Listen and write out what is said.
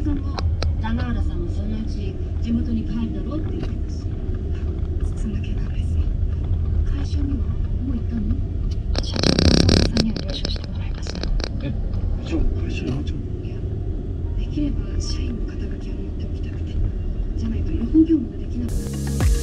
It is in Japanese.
さんも棚原さんはそのうち地元に帰るだろうって言ってます。そんだけなんです。会社にはもう行ったの？社長と浅岡さんには了承してもらいました。じゃあ会社に入っちゃう？いや、できれば社員の肩書きを持っておきたくて、じゃないと違法業務ができなくなる。